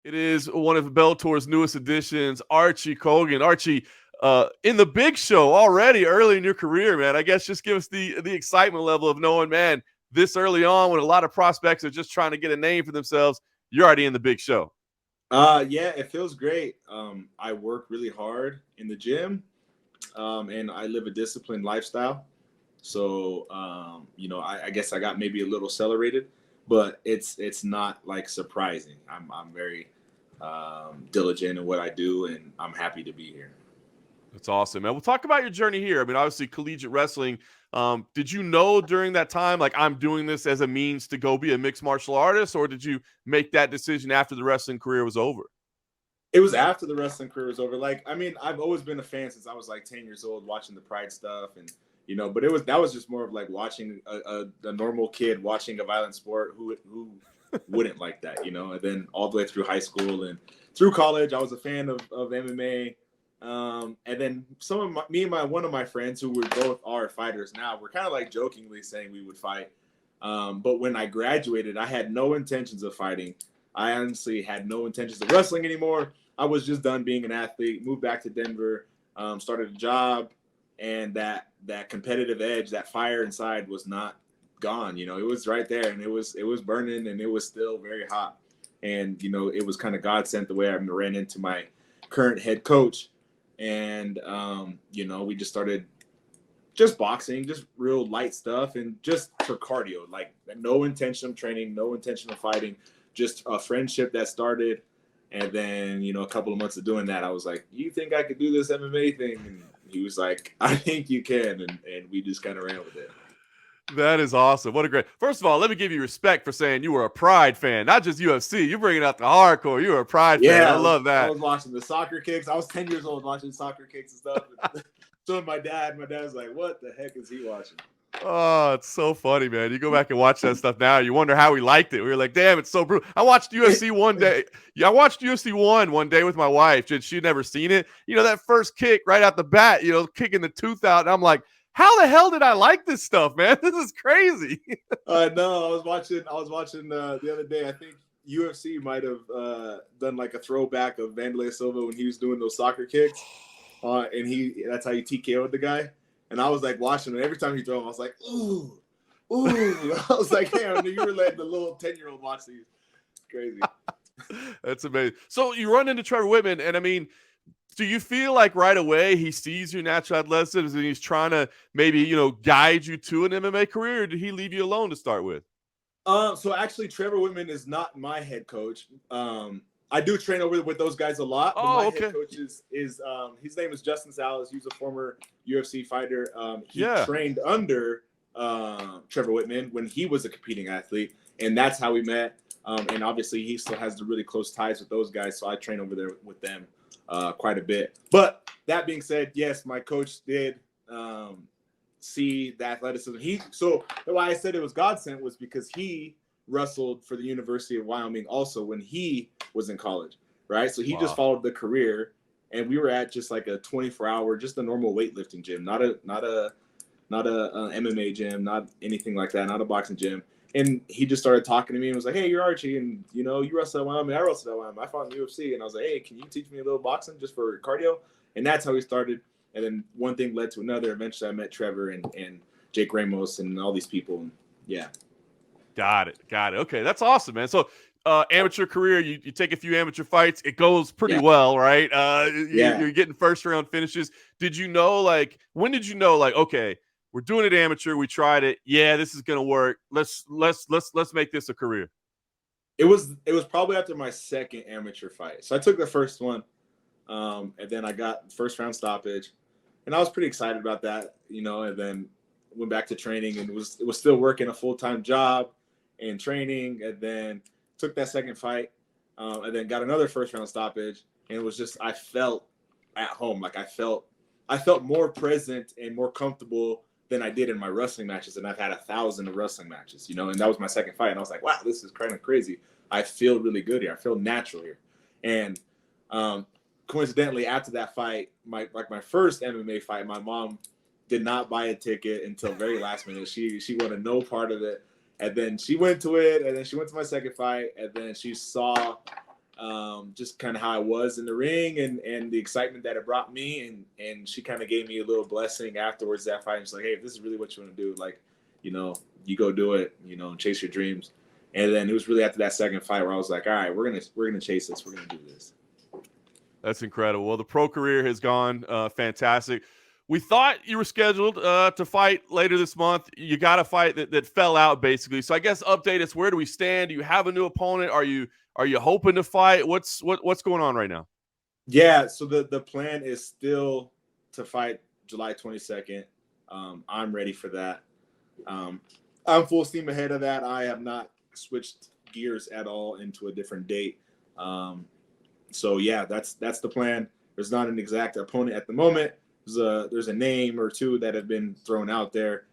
It is one of Bellator's newest additions, Archie Colgan. Archie, in the big show already early in your career, man. I guess just give us the excitement level of knowing, man, this early on when a lot of prospects are just trying to get a name for themselves, you're already in the big show. Yeah, it feels great. I work really hard in the gym, and I live a disciplined lifestyle. So, I guess I got maybe a little accelerated, but it's not like surprising. I'm very diligent in what I do, and I'm happy to be here. That's awesome, man. We'll talk about your journey here. I mean, obviously, collegiate wrestling. Did you know during that time, like, I'm doing this as a means to go be a mixed martial artist, or did you make that decision after the wrestling career was over? It was after the wrestling career was over. Like, I mean, I've always been a fan since I was like 10 years old, watching the Pride stuff, and but that was just more of like watching a normal kid watching a violent sport who wouldn't like that, And then all the way through high school and through college, I was a fan of MMA. And then one of my friends who were both are fighters now, we're kind of like jokingly saying we would fight. But when I graduated, I had no intentions of fighting. I honestly had no intentions of wrestling anymore. I was just done being an athlete, moved back to Denver, started a job, and that competitive edge, that fire inside was not gone. It was right there, and it was burning, and it was still very hot. And it was kind of God sent the way I ran into my current head coach, and we just started just boxing, just real light stuff, and just for cardio, like no intention of training, no intention of fighting, just a friendship that started. And then, a couple of months of doing that, I was like, you think I could do this MMA thing? And he was like, I think you can. And we just kind of ran with it. That is awesome. What a great. First of all, let me give you respect for saying you were a Pride fan, not just UFC. You're bringing out the hardcore. You were a Pride fan. I love that. I was watching the soccer kicks. I was 10 years old watching soccer kicks and stuff. Showing my dad. My dad's like, what the heck is he watching? Oh, it's so funny, man. You go back and watch that stuff now, you wonder how we liked it. We were like, damn, it's so brutal. I watched UFC one day. Yeah, I watched UFC one day with my wife. She'd never seen it. That first kick right out the bat, kicking the tooth out. And I'm like, how the hell did I like this stuff, man? This is crazy. No, I was watching the other day. I think UFC might have done like a throwback of Vanderlei Silva when he was doing those soccer kicks. And that's how he TKO'd the guy. And I was like watching him. Every time he threw him, I was like, ooh. I was like, damn, you were letting the little 10-year-old watch these. It's crazy. That's amazing. So you run into Trevor Whitman, and I mean, do you feel like right away he sees your natural athleticism and he's trying to maybe, guide you to an MMA career, or did he leave you alone to start with? So actually, Trevor Whitman is not my head coach. I do train over with those guys a lot. But my head coach is his name is Justin Salas. He's a former UFC fighter. He trained under Trevor Whitman when he was a competing athlete, and that's how we met. And obviously, he still has the really close ties with those guys, so I train over there with them quite a bit. But that being said, yes, my coach did see the athleticism. So why I said it was God sent was because he wrestled for the University of Wyoming also when he was in college, right? So he just followed the career, and we were at just like a 24-hour, just a normal weightlifting gym, not a MMA gym, not anything like that, not a boxing gym. And he just started talking to me and was like, hey, you're Archie, and you wrestle at Wyoming, I wrestled at Wyoming, I fought in the UFC. And I was like, hey, can you teach me a little boxing just for cardio? And that's how we started. And then one thing led to another. Eventually I met Trevor and Jake Ramos and all these people. And yeah. Got it. Okay, that's awesome, man. So amateur career, you take a few amateur fights, it goes pretty well, right? You're getting first round finishes. Did you know, like, when did you know, like, okay, we're doing it amateur, we tried it, yeah, this is gonna work, let's make this a career? It was probably after my second amateur fight. So I took the first one, and then I got first round stoppage, and I was pretty excited about that, and then went back to training and was still working a full-time job and training, and then took that second fight, and then got another first round stoppage, and it was just, I felt at home. Like I felt more present and more comfortable than I did in my wrestling matches, and I've had 1,000 of wrestling matches, and that was my second fight, and I was like, wow, this is kind of crazy. I feel really good here. I feel natural here. And coincidentally, after that fight, my first MMA fight, my mom did not buy a ticket until very last minute. She wanted no part of it. And then she went to it, and then she went to my second fight, and then she saw just kind of how I was in the ring and the excitement that it brought me. And she kind of gave me a little blessing afterwards that fight. And she's like, hey, if this is really what you want to do, like, you know, you go do it, you know, and chase your dreams. And then it was really after that second fight where I was like, all right, we're gonna chase this. We're gonna do this. That's incredible. Well, the pro career has gone fantastic. We thought you were scheduled to fight later this month. You got a fight that fell out basically. So I guess update us. Where do we stand? Do you have a new opponent? Are you hoping to fight? What's going on right now? Yeah. So the plan is still to fight July 22nd. I'm ready for that. I'm full steam ahead of that. I have not switched gears at all into a different date. So yeah, that's the plan. There's not an exact opponent at the moment. There's a name or two that have been thrown out there.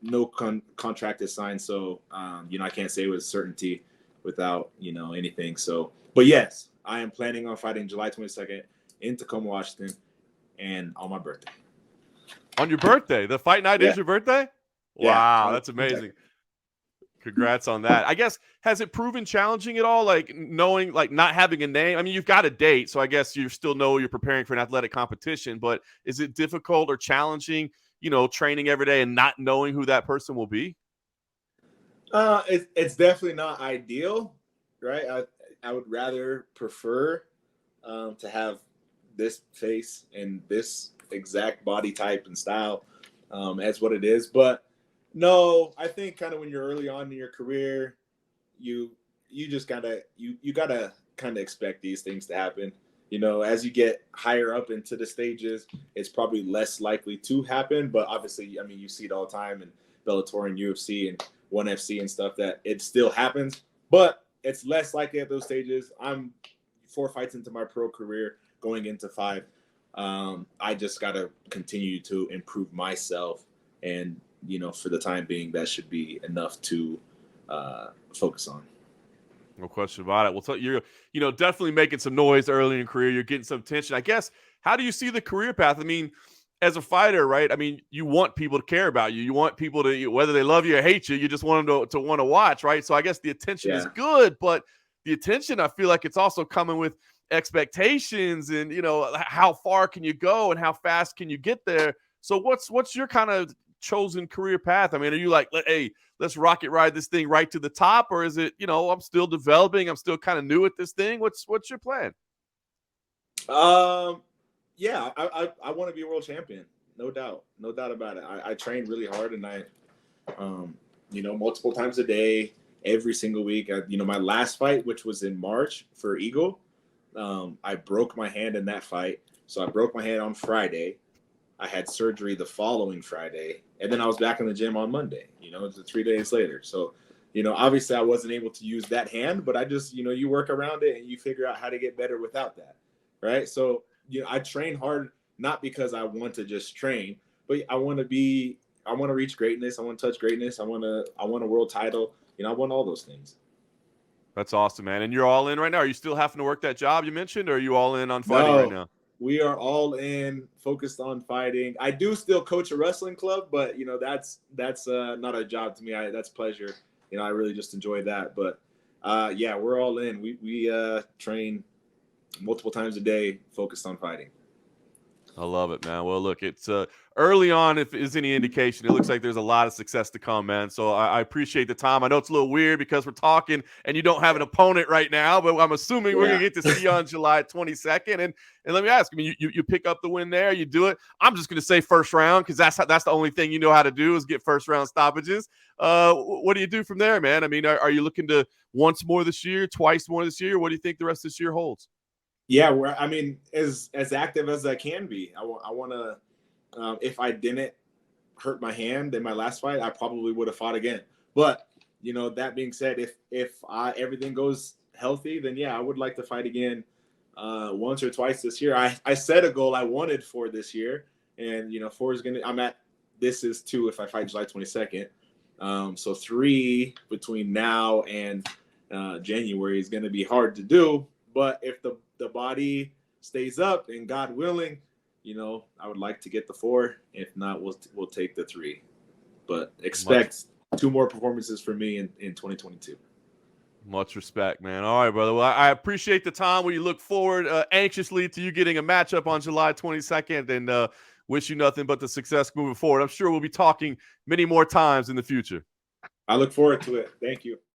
No contract is signed, so you know, I can't say with certainty without, you know, anything. So, but yes, I am planning on fighting July 22nd in Tacoma, Washington, and on my birthday. On your birthday? The fight night is your birthday? Wow, yeah, that's amazing. Congrats on that. I guess, has it proven challenging at all? Like knowing, like not having a name. I mean, you've got a date, so I guess you still know you're preparing for an athletic competition, but is it difficult or challenging, you know, training every day and not knowing who that person will be? It's definitely not ideal, right? I would rather prefer to have this face and this exact body type and style as what it is. But no, I think kind of when you're early on in your career, you just gotta you gotta kind of expect these things to happen. You know, as you get higher up into the stages, it's probably less likely to happen. But obviously, I mean, you see it all the time in Bellator and UFC and ONE FC and stuff that it still happens. But it's less likely at those stages. I'm 4 fights into my pro career, going into 5. I just gotta continue to improve myself, and you know, for the time being, that should be enough to focus on. No question about it. Well, you're, you know, definitely making some noise early in your career. You're getting some attention. I guess, how do you see the career path? I mean, as a fighter, right? I mean, you want people to care about you. You want people to, whether they love you or hate you, you just want them to want to watch, right? So I guess the attention is good, but the attention, I feel like it's also coming with expectations and, you know, how far can you go and how fast can you get there? So what's your kind of chosen career path? I mean, are you like, hey, let's rocket ride this thing right to the top, or is it, you know, I'm still developing, I'm still kind of new at this thing? What's your plan? Yeah, I want to be a world champion, no doubt about it. I train really hard, and I you know, multiple times a day, every single week. You know, my last fight, which was in March for Eagle, I broke my hand in that fight. So I broke my hand on Friday. I had surgery the following Friday, and then I was back in the gym on Monday. You know, it's 3 days later. So, you know, obviously I wasn't able to use that hand, but I just, you know, you work around it and you figure out how to get better without that, right? So, you know, I train hard, not because I want to just train, but I want to reach greatness. I want to touch greatness. I want a world title. You know, I want all those things. That's awesome, man. And you're all in right now. Are you still having to work that job you mentioned, or are you all in on fighting right now? We are all in, focused on fighting. I do still coach a wrestling club, but you know, that's not a job to me. That's pleasure. You know, I really just enjoy that. But yeah, we're all in. We train multiple times a day, focused on fighting. I love it, man. Well, look, it's early on. If is any indication, it looks like there's a lot of success to come, man. So I appreciate the time. I know it's a little weird because we're talking and you don't have an opponent right now, but I'm assuming we're gonna get to see you on July 22nd. And let me ask, I mean, you pick up the win there, you do it. I'm just gonna say first round because that's the only thing you know how to do is get first round stoppages. What do you do from there, man? I mean, are you looking to once more this year, twice more this year? What do you think the rest of this year holds? Yeah, I mean, as active as I can be. I want to. If I didn't hurt my hand in my last fight, I probably would have fought again. But you know, that being said, if everything goes healthy, then yeah, I would like to fight again once or twice this year. I set a goal I wanted for this year, and you know, 4 is gonna. This is 2 if I fight July 22nd. So 3 between now and January is going to be hard to do. But if the body stays up and God willing, you know, I would like to get the 4. If not, we'll take the 3. But expect 2 more performances from me in 2022. Much respect, man. All right, brother. Well, I appreciate the time. We look forward anxiously to you getting a matchup on July 22nd, and wish you nothing but the success moving forward. I'm sure we'll be talking many more times in the future. I look forward to it. Thank you.